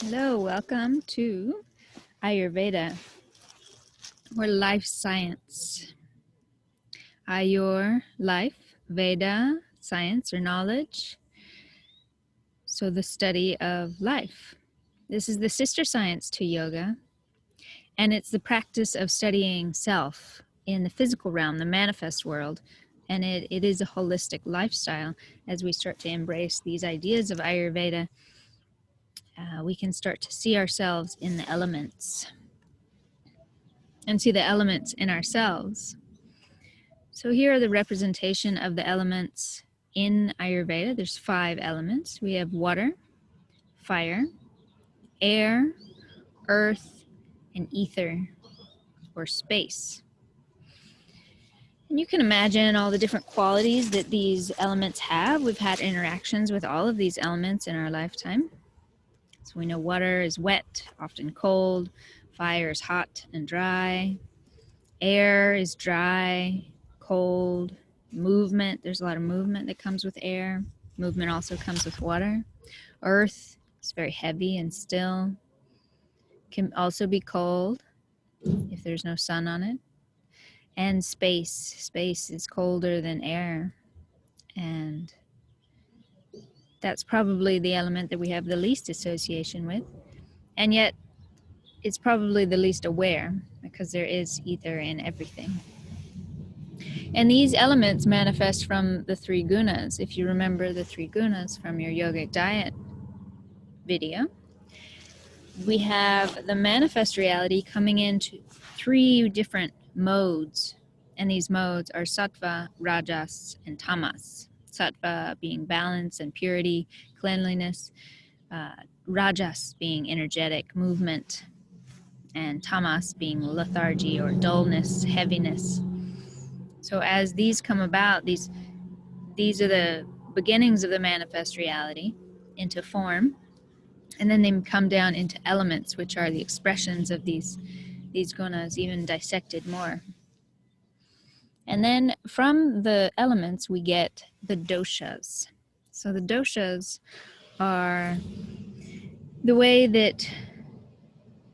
Hello, welcome to Ayurveda, or life science. Ayur, life, Veda, science or knowledge. So the study of life. This is the sister science to yoga, and it's the practice of studying self in the physical realm, the manifest world. And it is a holistic lifestyle. As we start to embrace these ideas of Ayurveda, we can start to see ourselves in the elements and see the elements in ourselves. So here are the representation of the elements in Ayurveda. There's 5 elements. We have water, fire, air, earth, and ether, or space. And you can imagine all the different qualities that these elements have. We've had interactions with all of these elements in our lifetime. So we know water is wet, often cold. Fire is hot and dry. Air is dry, cold. Movement, there's a lot of movement that comes with air. Movement also comes with water. Earth is very heavy and still. Can also be cold if there's no sun on it. And space is colder than air. And that's probably the element that we have the least association with. And yet it's probably the least aware, because there is ether in everything. And these elements manifest from the 3 gunas. If you remember the 3 gunas from your yogic diet video, we have the manifest reality coming into 3 different modes. And these modes are sattva, rajas, and tamas. Sattva being balance and purity, cleanliness. Rajas being energetic, movement. And tamas being lethargy or dullness, heaviness. So as these come about, these are the beginnings of the manifest reality into form, and then they come down into elements, which are the expressions of these gunas, even dissected more. And then from the elements we get the doshas. So the doshas are the way that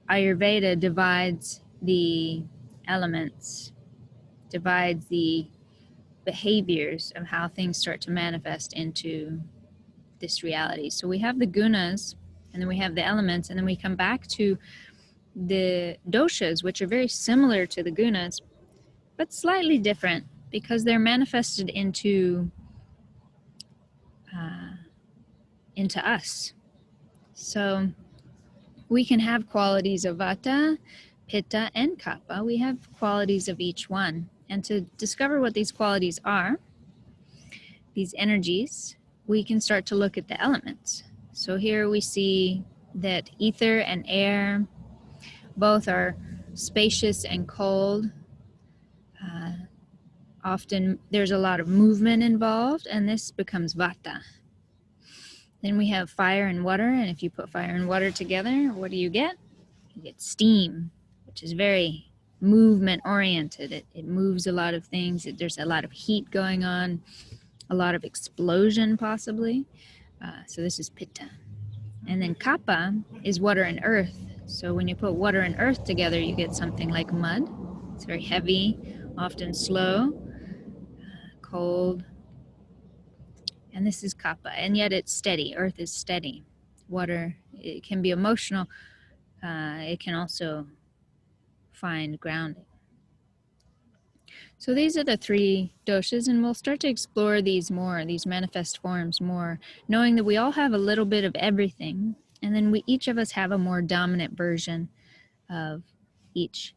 Ayurveda divides the elements, divides the behaviors of how things start to manifest into this reality. So we have the gunas, and then we have the elements, and then we come back to the doshas, which are very similar to the gunas, but slightly different because they're manifested into us. So we can have qualities of vata, pitta, and kapha. We have qualities of each one. And to discover what these qualities are, these energies, we can start to look at the elements. So here we see that ether and air both are spacious and cold. Often there's a lot of movement involved, and this becomes vata. Then we have fire and water, and if you put fire and water together, what do you get? You get steam, which is very movement oriented. It moves a lot of things. There's a lot of heat going on, a lot of explosion possibly. So this is pitta. And then kapha is water and earth. So when you put water and earth together, you get something like mud. It's very heavy, often slow, cold. And this is kapha. And yet it's steady. Earth is steady. Water, it can be emotional. It can also find grounding. So these are the 3 doshas, and we'll start to explore these more, these manifest forms more, knowing that we all have a little bit of everything, and then each of us have a more dominant version of each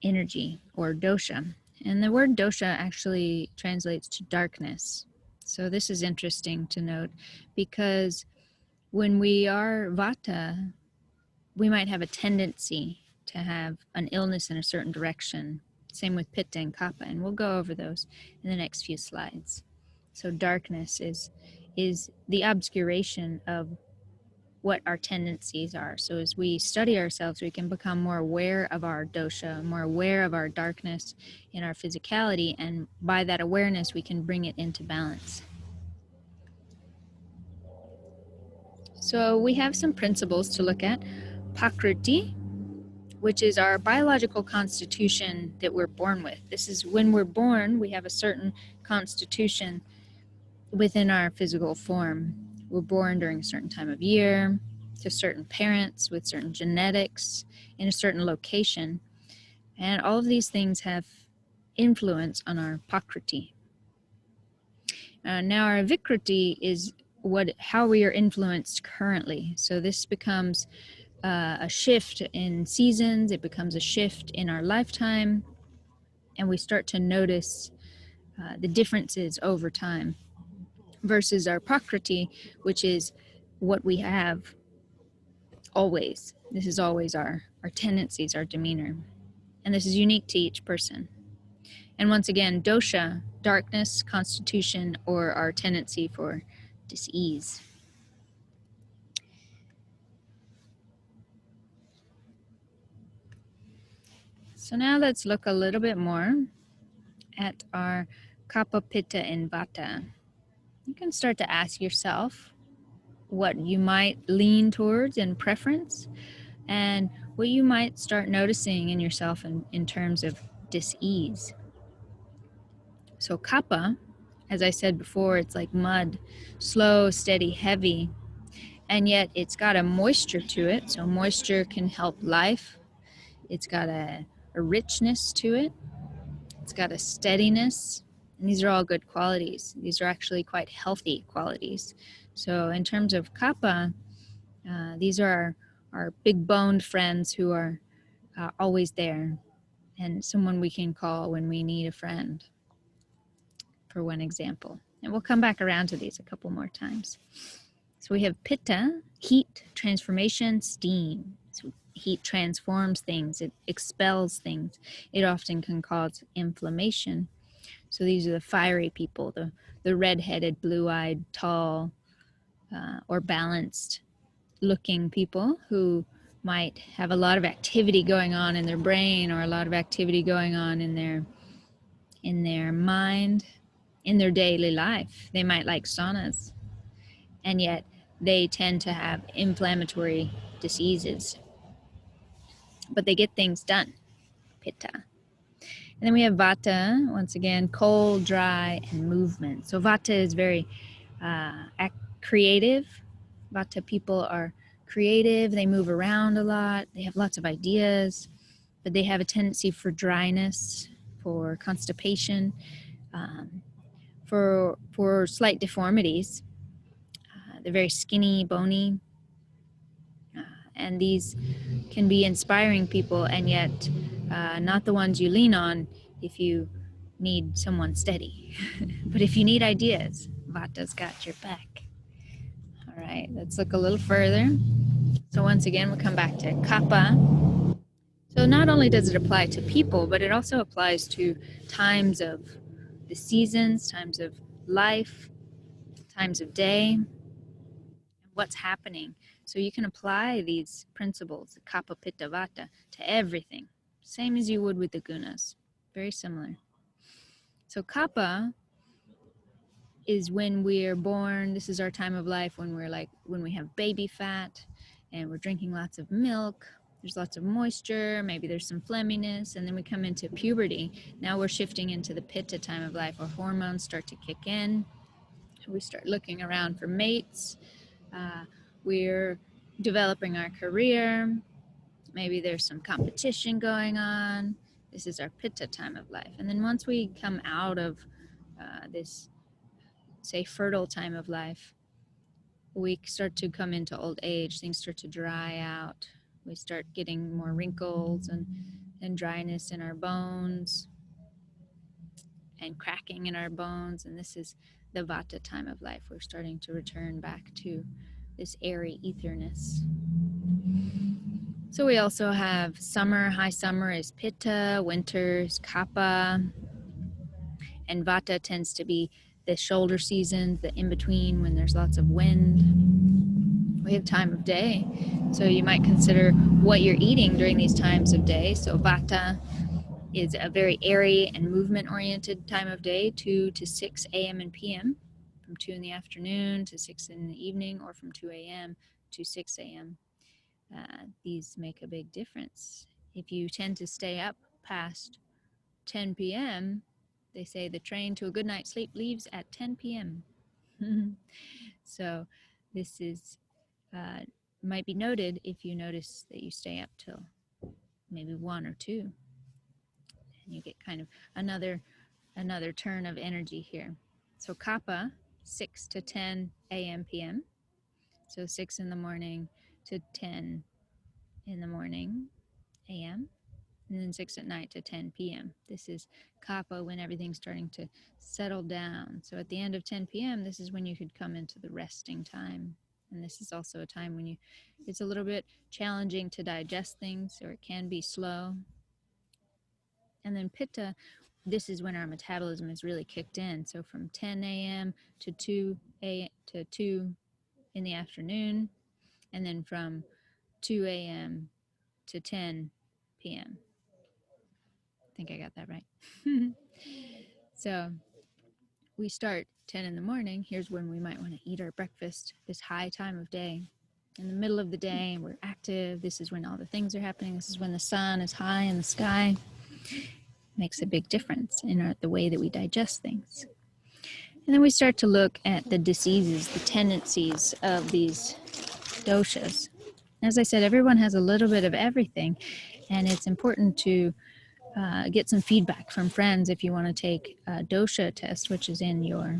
energy or dosha. And the word dosha actually translates to darkness. So this is interesting to note, because when we are vata, we might have a tendency to have an illness in a certain direction. Same with pitta and kapha, and we'll go over those in the next few slides. So darkness is the obscuration of what our tendencies are. So as we study ourselves, we can become more aware of our dosha, more aware of our darkness in our physicality, and by that awareness, we can bring it into balance. So we have some principles to look at. Prakriti, which is our biological constitution that we're born with. This is when we're born, we have a certain constitution within our physical form. We're born during a certain time of year, to certain parents, with certain genetics, in a certain location. And all of these things have influence on our Prakriti. Now our Vikriti is how we are influenced currently. So this becomes a shift in seasons, it becomes a shift in our lifetime, and we start to notice the differences over time versus our Prakriti, which is what we have always. This is always our tendencies, our demeanor. And this is unique to each person. And once again, dosha, darkness, constitution, or our tendency for dis-ease. So now let's look a little bit more at our kapha, pitta, and vata. You can start to ask yourself what you might lean towards in preference and what you might start noticing in yourself in terms of dis-ease. So kapha, as I said before, it's like mud, slow, steady, heavy, and yet it's got a moisture to it. So moisture can help life. It's got a richness to it. It's got a steadiness. And these are all good qualities. These are actually quite healthy qualities. So in terms of kapha, these are our big boned friends who are always there and someone we can call when we need a friend, for one example. And we'll come back around to these a couple more times. So we have pitta, heat, transformation, steam. So heat transforms things, it expels things. It often can cause inflammation. So these are the fiery people, the red-headed, blue-eyed, tall, or balanced looking people who might have a lot of activity going on in their brain or a lot of activity going on in their mind, in their daily life. They might like saunas, and yet they tend to have inflammatory diseases. But they get things done, pitta. And then we have vata, once again, cold, dry, and movement. So vata is very creative. Vata people are creative. They move around a lot. They have lots of ideas, but they have a tendency for dryness, for constipation, for slight deformities. They're very skinny, bony, and these can be inspiring people, and yet not the ones you lean on if you need someone steady. But if you need ideas, Vata's got your back. All right, let's look a little further. So once again, we'll come back to kapha. So not only does it apply to people, but it also applies to times of the seasons, times of life, times of day, what's happening. So you can apply these principles, kapha, pitta, vata, to everything. Same as you would with the gunas. Very similar. So kapha is when we're born. This is our time of life when we have baby fat and we're drinking lots of milk. There's lots of moisture, maybe there's some phlegminess, and then we come into puberty. Now we're shifting into the pitta time of life. Our hormones start to kick in. We start looking around for mates. We're developing our career. Maybe there's some competition going on. This is our pitta time of life. And then once we come out of this, say, fertile time of life, we start to come into old age. Things start to dry out. We start getting more wrinkles and dryness in our bones and cracking in our bones. And this is the vata time of life. We're starting to return back to this airy etherness. So we also have summer. High summer is pitta, winter is kapha, and vata tends to be the shoulder seasons, the in-between when there's lots of wind. We have time of day. So you might consider what you're eating during these times of day. So vata is a very airy and movement-oriented time of day, 2 to 6 a.m. and p.m., from 2 in the afternoon to 6 in the evening, or from 2 a.m. to 6 a.m. These make a big difference. If you tend to stay up past 10 p.m., they say the train to a good night's sleep leaves at 10 p.m. So this is might be noted if you notice that you stay up till maybe 1 or 2, and you get kind of another turn of energy here. So kappa, 6 to 10 a.m. p.m. So 6 in the morning to 10 in the morning a.m. and then 6 at night to 10 p.m. This is kappa, when everything's starting to settle down. So at the end of 10 p.m., this is when you could come into the resting time. And this is also a time when it's a little bit challenging to digest things, or it can be slow. And then pitta, this is when our metabolism is really kicked in. So from 10 a.m. to 2 in the afternoon, and then from 2 a.m. to 10 p.m. I think I got that right. So we start 10 in the morning. Here's when we might want to eat our breakfast, this high time of day. In the middle of the day, we're active. This is when all the things are happening. This is when the sun is high in the sky. Makes a big difference in the way that we digest things. And then we start to look at the diseases, the tendencies of these doshas. As I said, everyone has a little bit of everything, and it's important to get some feedback from friends if you want to take a dosha test, which is in your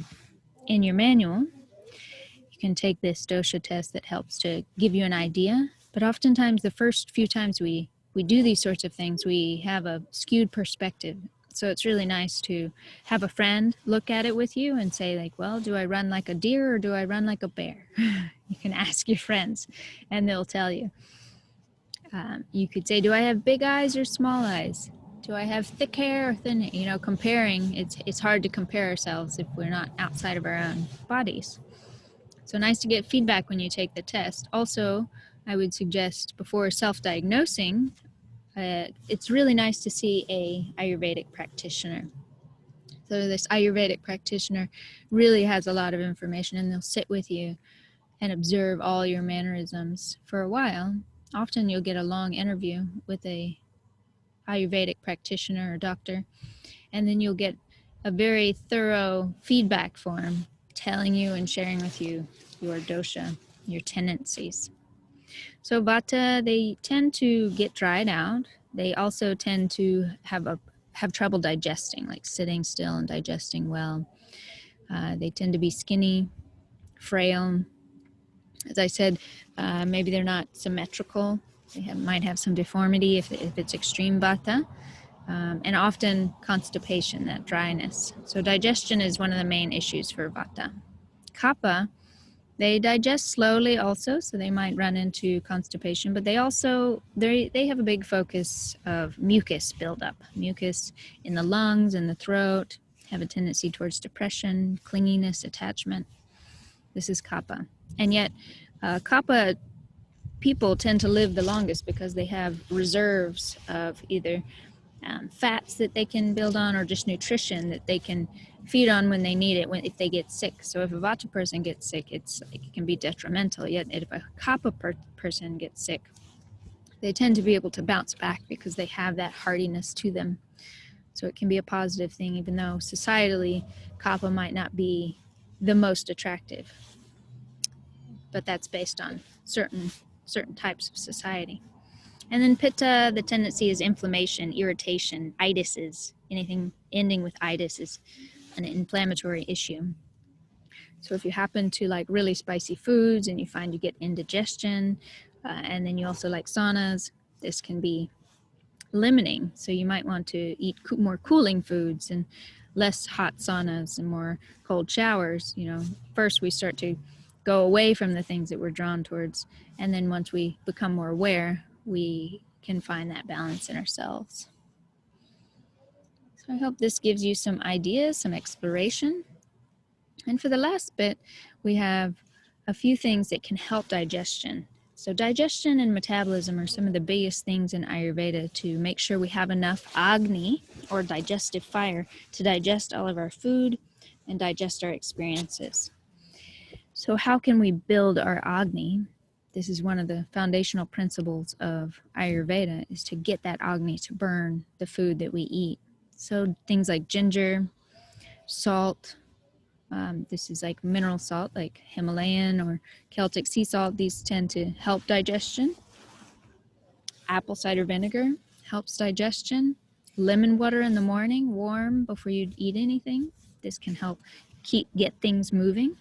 manual. You can take this dosha test that helps to give you an idea, but oftentimes the first few times we do these sorts of things, we have a skewed perspective. So it's really nice to have a friend look at it with you and say, like, well, do I run like a deer or do I run like a bear? You can ask your friends and they'll tell you. You could say, do I have big eyes or small eyes? Do I have thick hair or thin hair? You know, comparing, it's hard to compare ourselves if we're not outside of our own bodies. So nice to get feedback when you take the test. Also, I would suggest before self-diagnosing, it's really nice to see a Ayurvedic practitioner. So this Ayurvedic practitioner really has a lot of information, and they'll sit with you and observe all your mannerisms for a while. Often you'll get a long interview with a Ayurvedic practitioner or doctor, and then you'll get a very thorough feedback form telling you and sharing with you your dosha, your tendencies. So vata, they tend to get dried out. They also tend to have trouble digesting, like sitting still and digesting well. They tend to be skinny, frail. As I said, maybe they're not symmetrical. They might have some deformity if it's extreme vata. And often constipation, that dryness. So digestion is one of the main issues for vata. Kapha, they digest slowly also, so they might run into constipation, but they also, they have a big focus of mucus buildup. Mucus in the lungs and the throat, have a tendency towards depression, clinginess, attachment. This is kapha. And yet, kapha people tend to live the longest because they have reserves of either fats that they can build on, or just nutrition that they can feed on when they need it if they get sick. So if a vata person gets sick, it can be detrimental. Yet if a kapha person gets sick, they tend to be able to bounce back because they have that hardiness to them. So it can be a positive thing, even though societally kapha might not be the most attractive. But that's based on certain types of society. And then pitta, the tendency is inflammation, irritation, itises. Anything ending with itis is an inflammatory issue. So if you happen to like really spicy foods and you find you get indigestion, and then you also like saunas, this can be limiting. So you might want to eat more cooling foods and less hot saunas and more cold showers. You know, first we start to go away from the things that we're drawn towards, and then once we become more aware, we can find that balance in ourselves. So I hope this gives you some ideas, some exploration. And for the last bit, we have a few things that can help digestion. So digestion and metabolism are some of the biggest things in Ayurveda to make sure we have enough Agni, or digestive fire, to digest all of our food, and digest our experiences. So how can we build our Agni? This is one of the foundational principles of Ayurveda, is to get that Agni to burn the food that we eat. So things like ginger, salt, this is like mineral salt, like Himalayan or Celtic sea salt. These tend to help digestion. Apple cider vinegar helps digestion. Lemon water in the morning, warm before you eat anything. This can help get things moving.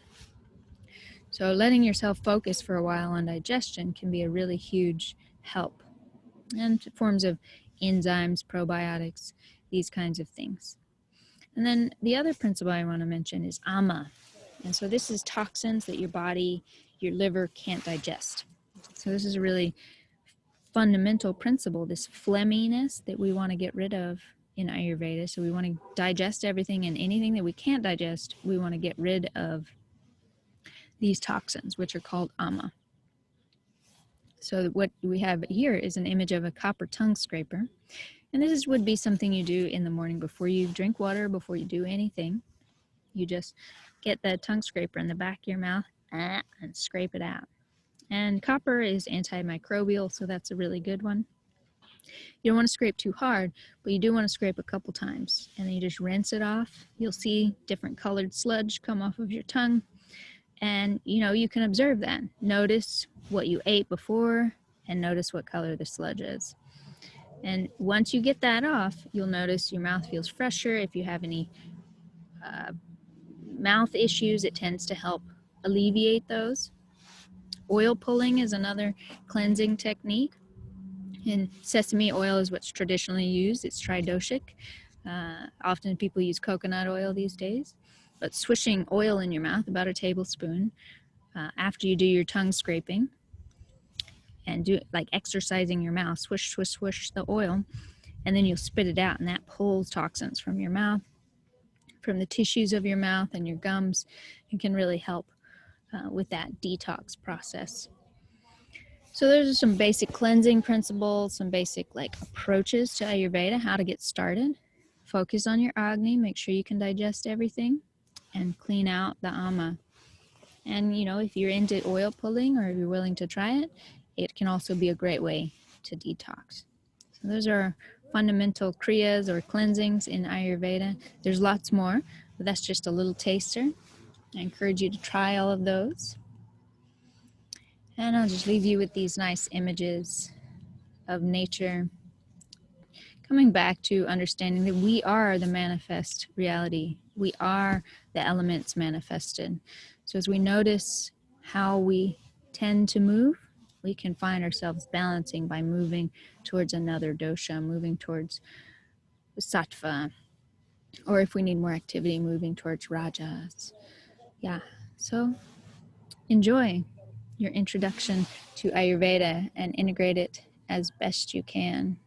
So letting yourself focus for a while on digestion can be a really huge help. And forms of enzymes, probiotics, these kinds of things. And then the other principle I want to mention is ama. And so this is toxins that your body, your liver can't digest. So this is a really fundamental principle, this phlegminess that we want to get rid of in Ayurveda. So we want to digest everything, and anything that we can't digest, we want to get rid of these toxins, which are called ama. So what we have here is an image of a copper tongue scraper. And this would be something you do in the morning before you drink water, before you do anything. You just get the tongue scraper in the back of your mouth and scrape it out. And copper is antimicrobial, so that's a really good one. You don't want to scrape too hard, but you do want to scrape a couple times. And then you just rinse it off. You'll see different colored sludge come off of your tongue. And, you can observe that. Notice what you ate before and notice what color the sludge is. And once you get that off, you'll notice your mouth feels fresher. If you have any mouth issues, it tends to help alleviate those. Oil pulling is another cleansing technique. And sesame oil is what's traditionally used. It's tridoshic. Often people use coconut oil these days. But swishing oil in your mouth, about a tablespoon, after you do your tongue scraping, and do like exercising your mouth, swish, swish, swish the oil, and then you'll spit it out, and that pulls toxins from your mouth, from the tissues of your mouth and your gums, and can really help with that detox process. So those are some basic cleansing principles, some basic approaches to Ayurveda, how to get started. Focus on your Agni, make sure you can digest everything, and clean out the ama. And if you're into oil pulling, or if you're willing to try it, it can also be a great way to detox. So those are fundamental kriyas or cleansings in Ayurveda. There's lots more, but that's just a little taster. I encourage you to try all of those. And I'll just leave you with these nice images of nature, coming back to understanding that we are the manifest reality. We are the elements manifested. So as we notice how we tend to move, we can find ourselves balancing by moving towards another dosha, moving towards sattva, or if we need more activity, moving towards rajas. Yeah, so enjoy your introduction to Ayurveda and integrate it as best you can.